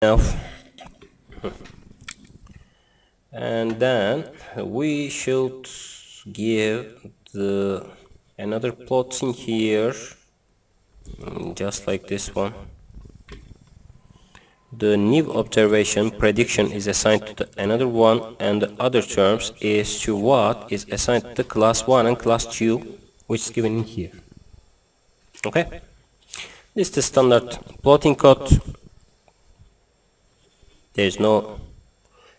enough. And then we should give the another plot in here, just like this one. The new observation prediction is assigned to the another one, and the other terms is to what is assigned to the class 1 and class 2, which is given in here. Okay, this is the standard plotting code. There is no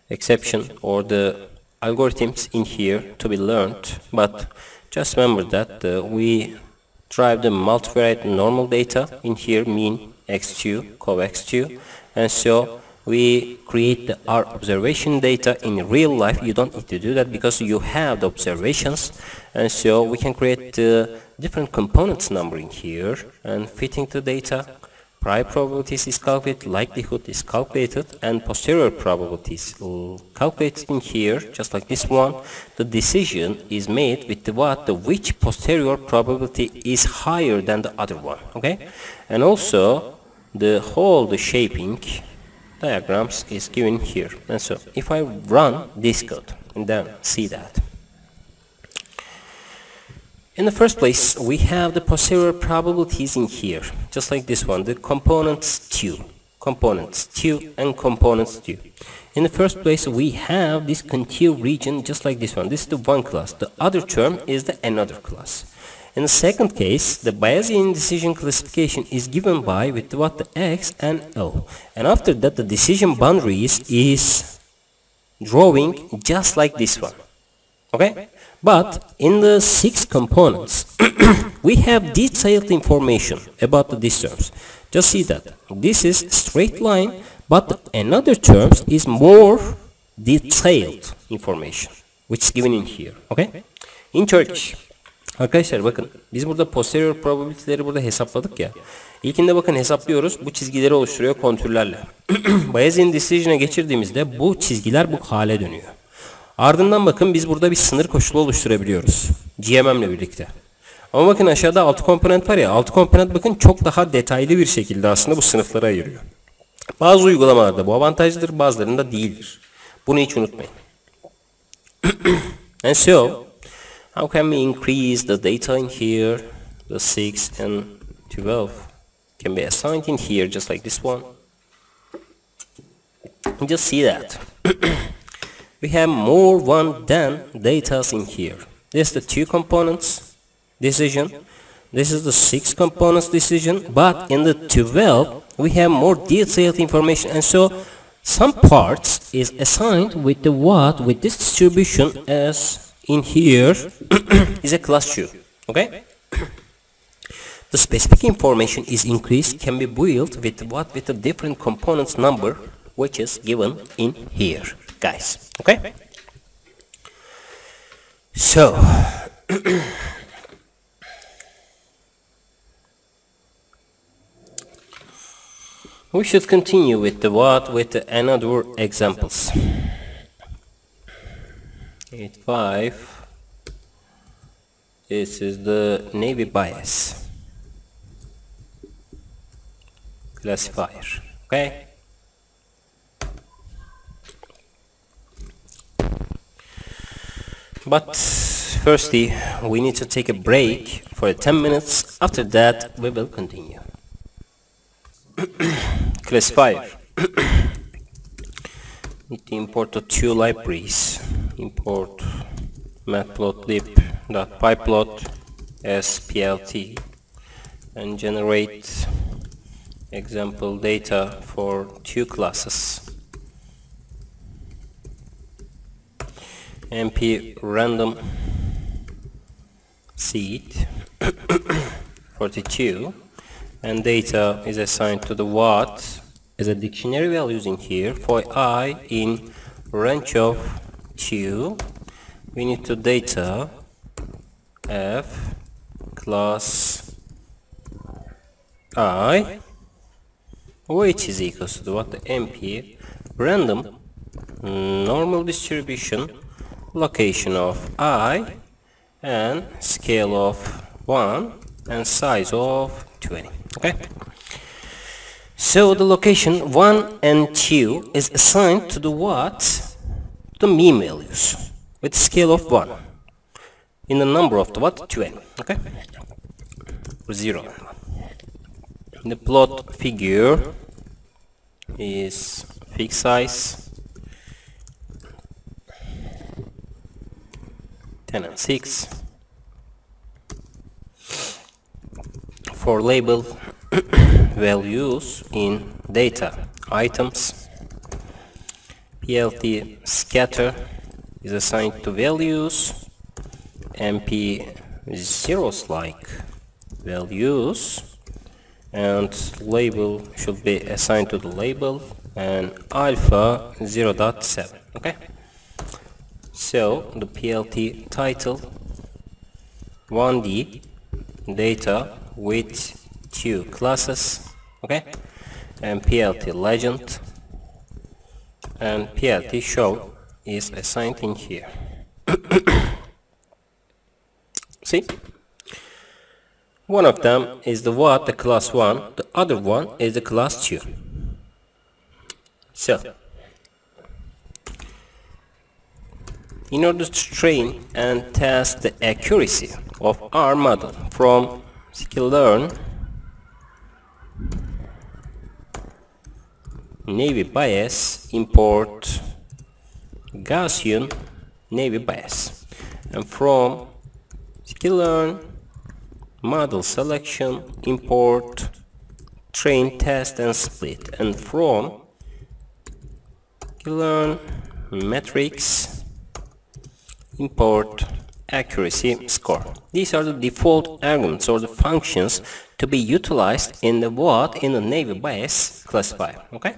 exception or the algorithms in here to be learned, but just remember that we drive the multivariate normal data in here, mean x2, cov2, and so we create our observation data in real life. You don't need to do that because you have the observations, and so we can create the different components number in here and fitting the data. Prior probabilities is calculated, likelihood is calculated, and posterior probabilities calculated in here, just like this one. The decision is made with which posterior probability is higher than the other one, okay? And also, the shaping diagrams is given here. And so, if I run this code, and then see that. In the first place, we have the posterior probabilities in here, just like this one, the components 2, and components 2. In the first place, we have this contour region, just like this one. This is the one class. The other term is the another class. In the second case, the Bayesian decision classification is given by with the X and O. And after that, the decision boundaries is drawing just like this one. Okay? But in the 6 components, we have detailed information about these terms. Just see that this is straight line, but another terms is more detailed information, which is given in here. Okay? In Turkish. Arkadaşlar bakın, biz burada posterior probability'leri burada hesapladık ya. İlkinde bakın hesaplıyoruz, bu çizgileri oluşturuyor kontürlerle. Bayesian decision'a geçirdiğimizde bu çizgiler bu hale dönüyor. Ardından bakın biz burada bir sınır koşulu oluşturabiliyoruz. GMM'le birlikte. Ama bakın aşağıda 6 komponent var ya, 6 komponent bakın çok daha detaylı bir şekilde aslında bu sınıflara ayırıyor. Bazı uygulamalarda bu avantajlıdır, bazılarında değildir. Bunu hiç unutmayın. And so, how can we increase the data in here? The 6 and 12 can be assigned in here just like this one. Just see that. We have more one than data in here. This is the 2 components decision. This is the 6 components decision. But in the 12, we have more detailed information. And so, some parts is assigned with the with this distribution as in here is a class 2. Okay? The specific information is increased, can be built with with the different components number, which is given in here, guys. Okay? So, we should continue with the with the another examples. 8.5. This is the Navy bias classifier. Okay? But firstly, we need to take a break for 10 minutes. After that, we will continue. Classifier. Need to import the 2 libraries. Import matplotlib.pyplot splt and generate example data for 2 classes. MP random seed 42, and data is assigned to the as a dictionary values in here. For I in range of 2, we need to data f class I, which is equals to the MP random normal distribution location of I and scale of 1 and size of 20. Okay, So the location 1 and 2 is assigned to the what? The mean values with scale of 1 in the number of the what? 20. Okay? 0 and 1. The plot figure is fixed size 10 and 6. For label values in data items, PLT scatter is assigned to values, MP zeros like values, and label should be assigned to the label, and alpha 0.7. Okay, so the PLT title 1D data with 2 classes, okay, and PLT legend and PLT show is assigned in here. See, one of them is the what, the class 1, the other one is the class 2. So in order to train and test the accuracy of our model from scikit-learn navy Bayes, import Gaussian navy Bayes, and from scikit-learn model selection import train, test and split, and from scikit-learn metrics import accuracy score. These are the default arguments or the functions to be utilized in the what, in the navy Bayes classifier. Okay,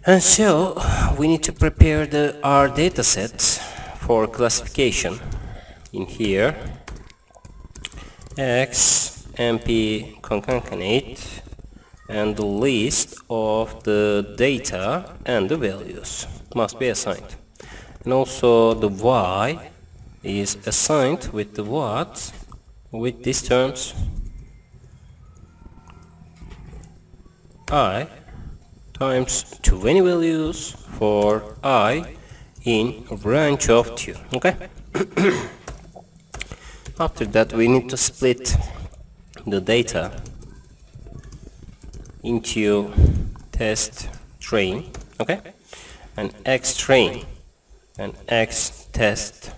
and so we need to prepare our data set for classification. In here, X MP concatenate and the list of the data and the values must be assigned, and also the Y is assigned with the what, with these terms I times 20 values for I in range of 2. Okay. After that we need to split the data into test train, okay, and X train and X test,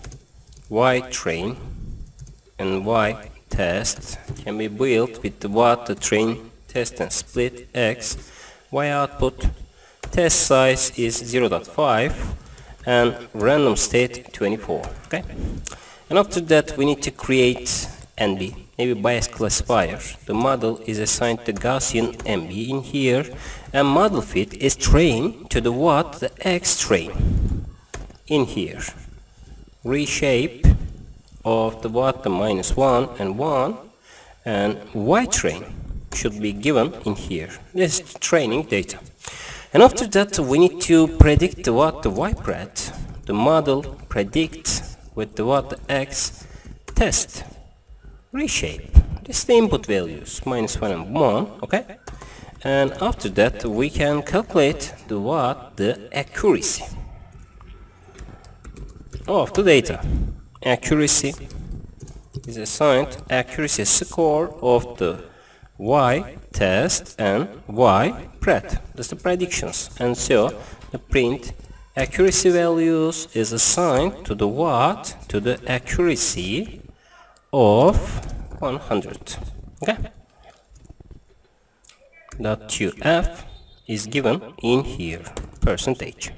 Y train and Y test can be built with the what, the train, test and split X. Y output test size is 0.5 and random state 24. Okay, and after that we need to create NB, navy Bayes classifier. The model is assigned to Gaussian NB in here, and model fit is trained to the what, the X train in here. Reshape of the what, the -1 and 1, and Y train should be given in here. This is training data. And after that we need to predict the what, the Y pred. The model predicts with the what, the X test. Reshape. This is the input values, -1 and 1, okay? And after that we can calculate the what, the accuracy of the data. Accuracy is assigned accuracy score of the Y test and Y pred. That's the predictions. And so the print accuracy values is assigned to the what, to the accuracy of 100. Okay. That 2F is given in here, percentage.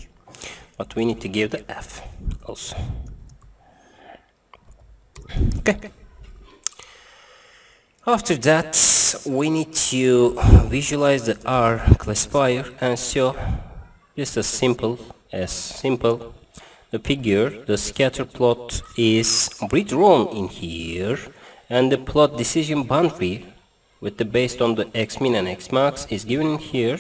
But we need to give the F also. Okay. After that we need to visualize the R classifier, and so just as simple the figure, the scatter plot is redrawn in here, and the plot decision boundary with the based on the X min and X max is given in here.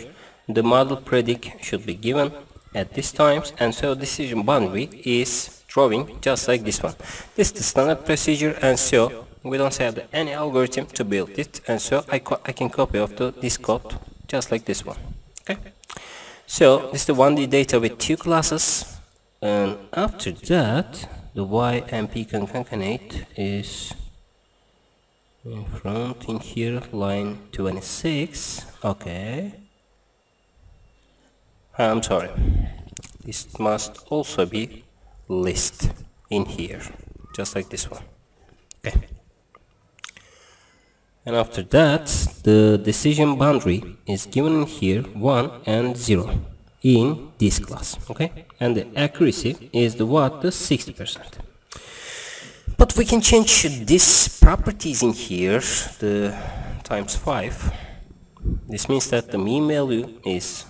The model predict should be given at these times, and so decision boundary is drawing just like this one. This is the standard procedure, and so we don't have any algorithm to build it, and so I can copy of this code just like this one. Okay, so this is the 1D data with 2 classes, and after that the YMP concatenate is in front in here, line 26. Okay, I'm sorry, this must also be list in here, just like this one. Okay, and after that the decision boundary is given in here, 1 and 0 in this class. Okay, and the accuracy is the what, the 60%. But we can change these properties in here, the times 5. This means that the mean value is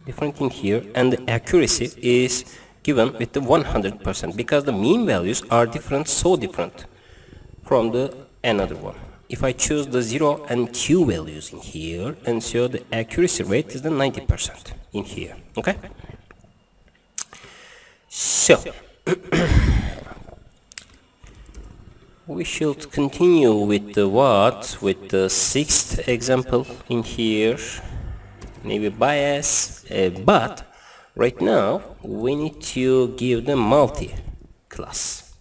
different in here and the accuracy is given with the 100%, because the mean values are different, so different from the another one. If I choose the 0 and 2 values in here, and so the accuracy rate is the 90% in here. Okay, so we should continue with the what, with the 6th example in here, maybe bias, but right now we need to give the multi class.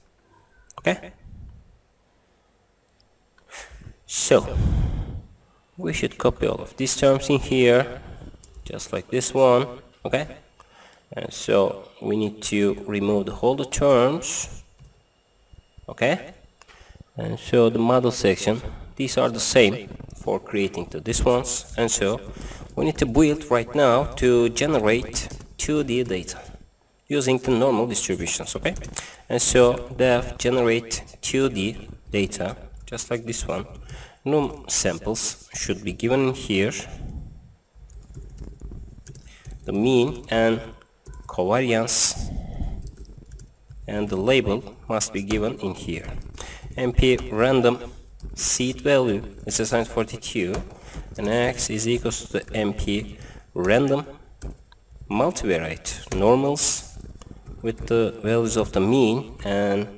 Okay, so we should copy all of these terms in here, just like this one. Okay, and so we need to remove the whole terms. Okay, and so the model section, these are the same for creating these ones, and so we need to build right now to generate 2D data using the normal distributions. Okay, and so def generate 2D data, just like this one. Num samples should be given in here, the mean and covariance, and the label must be given in here. MP random seed value is assigned 42, and X is equals to MP random multivariate normals with the values of the mean and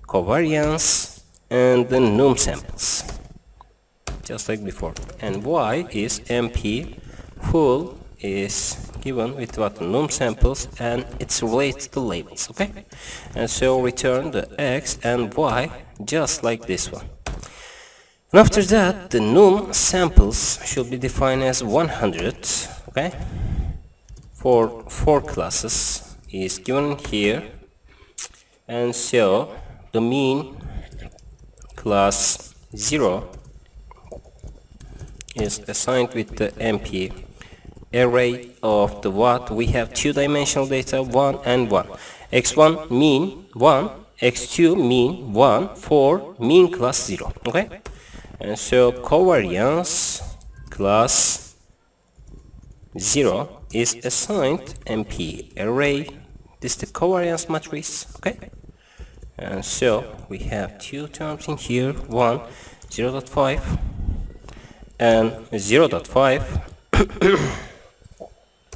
covariance and the num samples, just like before. And Y is MP full is given with what, num samples, and it's related to labels. Okay, and so return the X and Y just like this one. And after that the num samples should be defined as 100. Okay, for 4 classes is given here, and so the mean class 0 is assigned with the MP array of the what, we have 2-dimensional data, 1 and 1, x1 mean 1, x2 mean 1 for mean class 0. Okay, and so covariance class 0 is assigned MP array, this is the covariance matrix. Okay, and so we have 2 terms in here, 1 0.5 and 0.5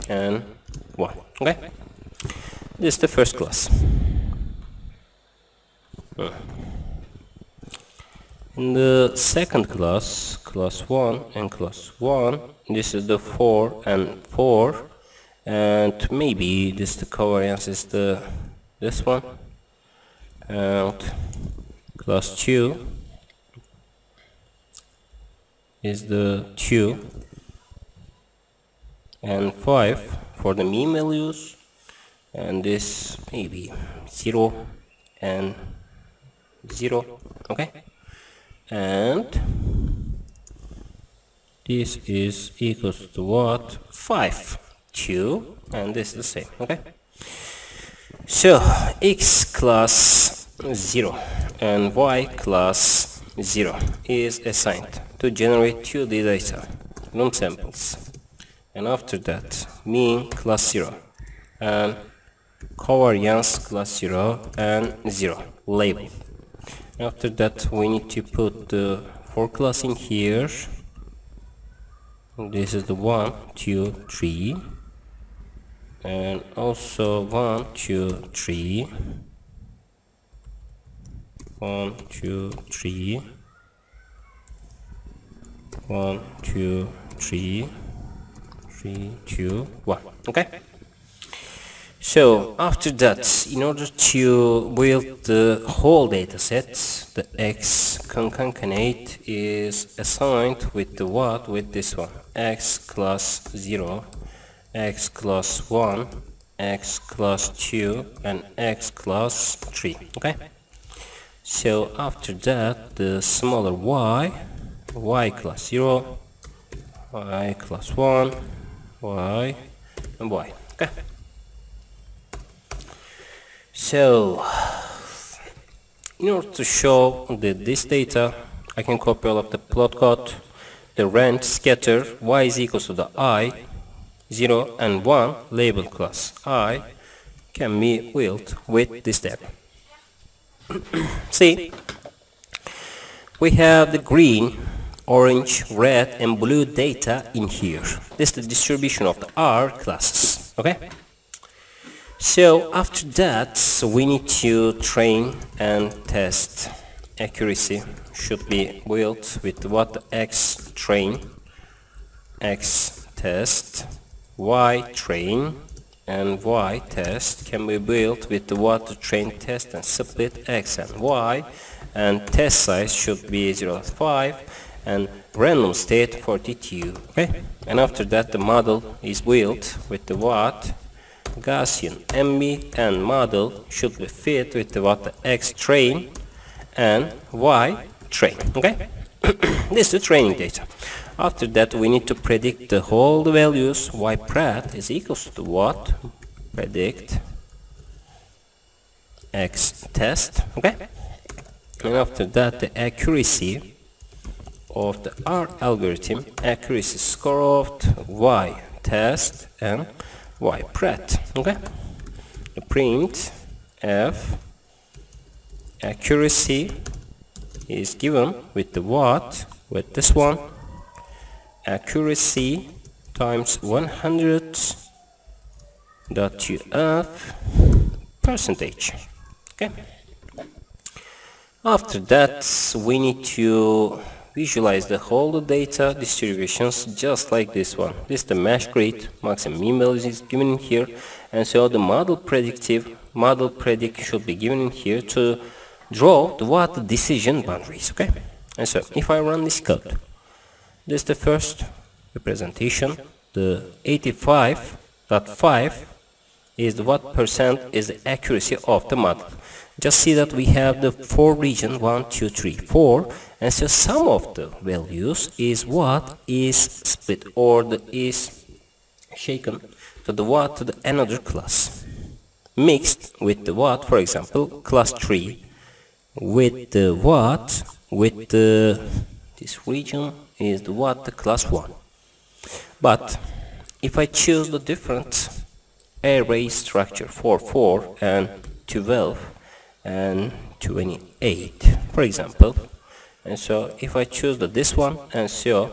and 1. Okay, this is the first class. In the second class, class 1 and class 1, this is the 4 and 4, and maybe this the covariance is the this one, and class 2 is the 2 and 5 for the mean values, and this maybe 0 and 0. Okay, and this is equals to what, 5 2, and this is the same. Okay, so X class 0 and Y class 0 is assigned to generate 2D data, num samples, and after that mean class 0 and covariance class 0 and 0 label. After that we need to put the 4 class in here. This is the 1 2 3, and also 1 2 3, 1 2 3, 1 2 3, 3, 2, 1. Okay. So after that, in order to build the whole data set, the x concatenate is assigned with the what? With this one, x class 0, x class 1, x class 2, and x class 3. Okay. So after that, the smaller y class 0, y class 1, y, and y. Okay. So, in order to show this data, I can copy all of the plot code, the rand scatter, y is equals to the I, 0 and 1 label class I can be built with this step. See, we have the green, orange, red, and blue data in here. This is the distribution of the R classes. Okay? So after that, we need to train and test. Accuracy should be built with what? X train, X test, Y train, and Y test can be built with the what? Train test and split X and Y, and test size should be 0.5 and random state 42. Okay, and after that the model is built with the what? Gaussian MB, and model should be fit with the what? X train and Y train. Okay. This is the training data. After that we need to predict the whole values. Y prat is equals to what? Predict X test. Okay. And after that the accuracy of the R algorithm, accuracy score of Y test and Y prat. Okay. The print f accuracy is given with the what? With this one, accuracy times 100.uf percentage. Okay. After that we need to visualize the whole data distributions just like this one. This is the mesh grid, maximum mean values is given in here, and so the model predict should be given in here to draw the what? Decision boundaries. Okay. And so if I run this code, this is the first representation. The 85.5 is the what percent is the accuracy of the model. Just see that we have the 4 region 1, 2, 3, 4, and so some of the values is what? Is split or is shaken to the what? To the another class, mixed with the what? For example, class 3 with the what? With the this region is the what? The class 1. But if I choose the different array structure for 4 and 12 and 28, for example, and so if I choose this one, and so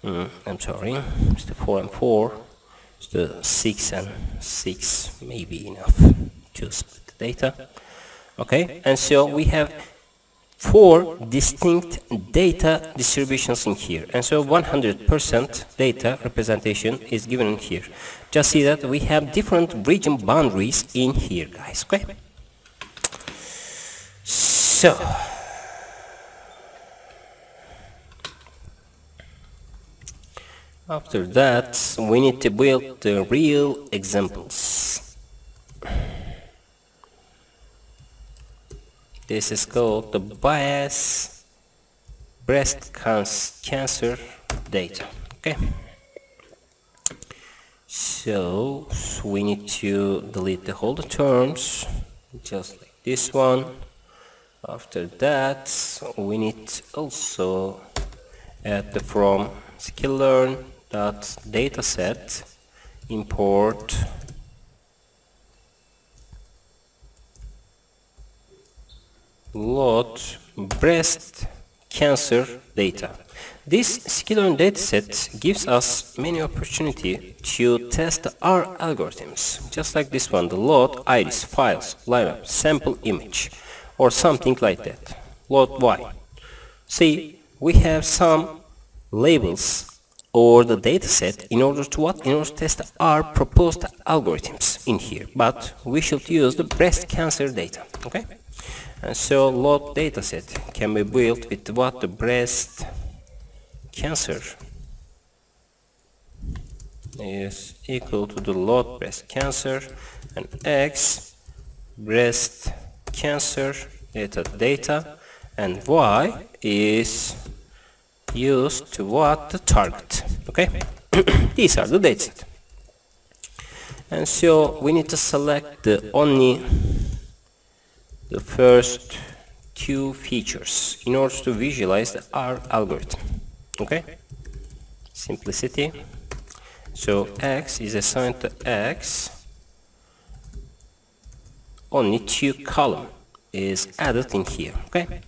I'm sorry, it's the 4 and 4, it's the 6 and 6 may be enough to split the data. Okay, and so we have 4 distinct data distributions in here, and so 100% data representation is given in here. Just see that we have different region boundaries in here, guys. Okay. So after that we need to build the real examples. This is called the bias breast cancer data. Okay. So we need to delete the whole terms, just like this one. After that, we need also add the from sklearn.dataset import load breast cancer data. This sklearn dataset gives us many opportunity to test our algorithms, just like this one, the load iris files, lineup, sample image, or something like that. Load Y. See, we have some labels or the data set in order to what? In order to test our proposed algorithms in here. But we should use the breast cancer data. Okay? And so load data set can be built with what? The breast cancer is equal to the load breast cancer and x breast cancer data and y is used to what? The target. Okay? These are the data set. And so we need to select only the first two features in order to visualize our algorithm. Okay? Simplicity. So x is assigned to x. Only two column is added in here. Okay?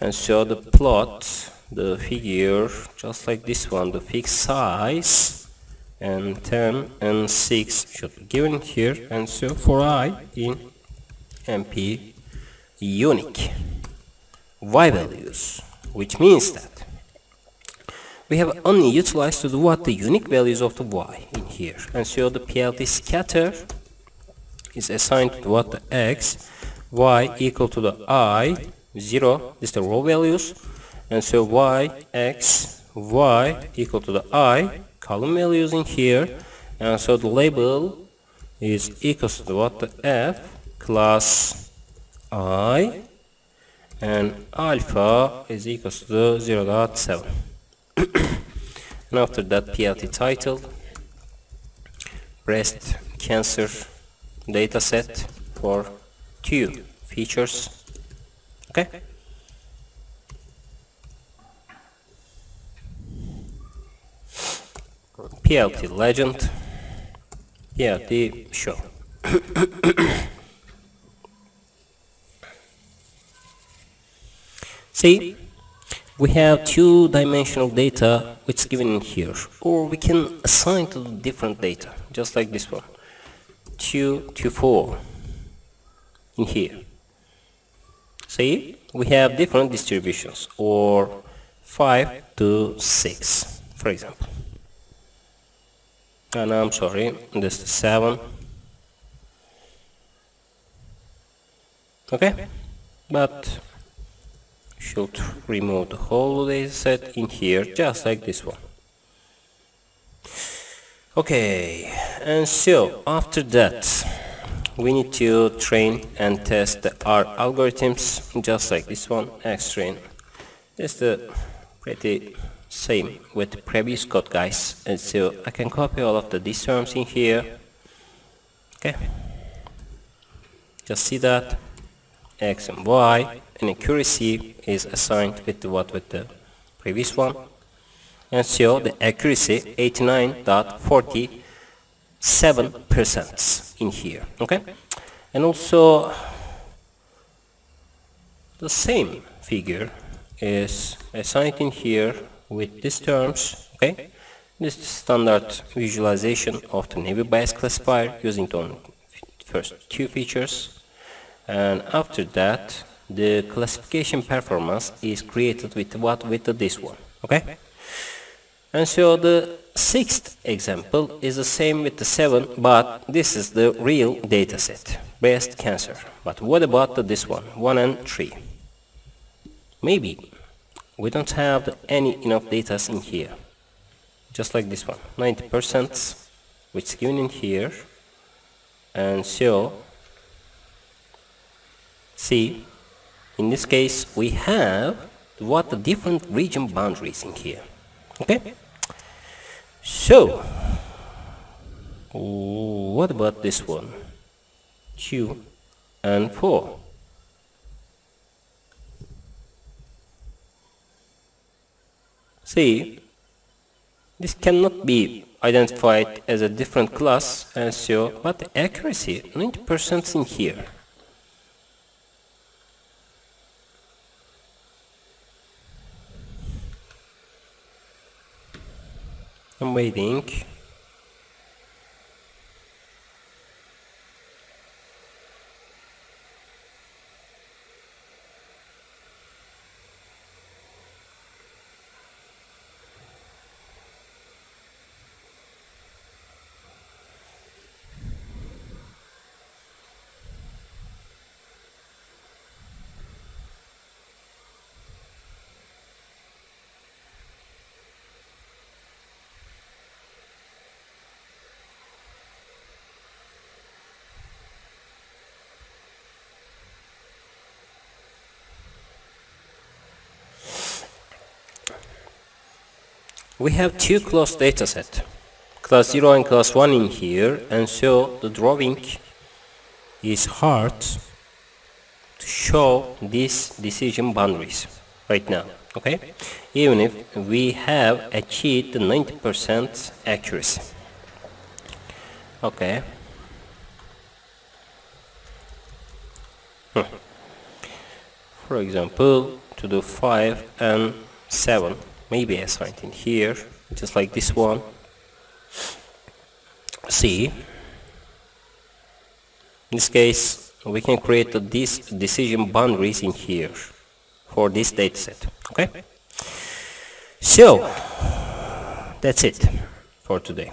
And so the plot, the figure, just like this one, the fixed size and 10 and 6 should be given here. And so for I in MP unique y values, which means that we have only utilized to do what? The unique values of the y in here. And so the PLT scatter is assigned to what? The x, y equal to the I, 0, this is the raw values. And so y, x, y equal to the I, column values in here. And so the label is equals to what? The f class I, and alpha is equals to 0.7. And after that PLT title, breast cancer data set for two features. Okay? PLT legend, PLT show. See, we have two-dimensional data which is given in here, or we can assign to different data, just like this one, 2 to 4 in here. See, we have different distributions, or 5 to 6, for example. And I'm sorry, this is 7. Okay, but should remove the whole data set in here, just like this one. Okay, and so after that we need to train and test our algorithms, just like this one, xtrain. It's the pretty same with the previous code, guys. And so I can copy all of these terms in here. Okay, just see that x and y, and accuracy is assigned with what? With the previous one. And so the accuracy 89.47% in here. Okay, and also the same figure is assigned in here with these terms. Okay, this is standard visualization of the naive Bayes classifier using the first two features. And after that, the classification performance is created with what? With this one. Okay? And so the sixth example is the same with the 7, but this is the real data set, breast cancer. But what about this one, 1 and 3? Maybe we don't have any enough data in here. Just like this one, 90%, which is given in here. And so see, in this case we have what? The different region boundaries in here. Okay, so what about this one, 2 and 4? See, this cannot be identified as a different class, and so but the accuracy 90% in here. I'm waiting. we have two closed datasets, class 0 and class 1 in here, and so the drawing is hard to show these decision boundaries right now, okay? Even if we have achieved the 90% accuracy. Okay. For example, to do 5 and 7 may be assigned in here, just like this one. See, in this case, we can create these decision boundaries in here for this dataset. Okay. So that's it for today.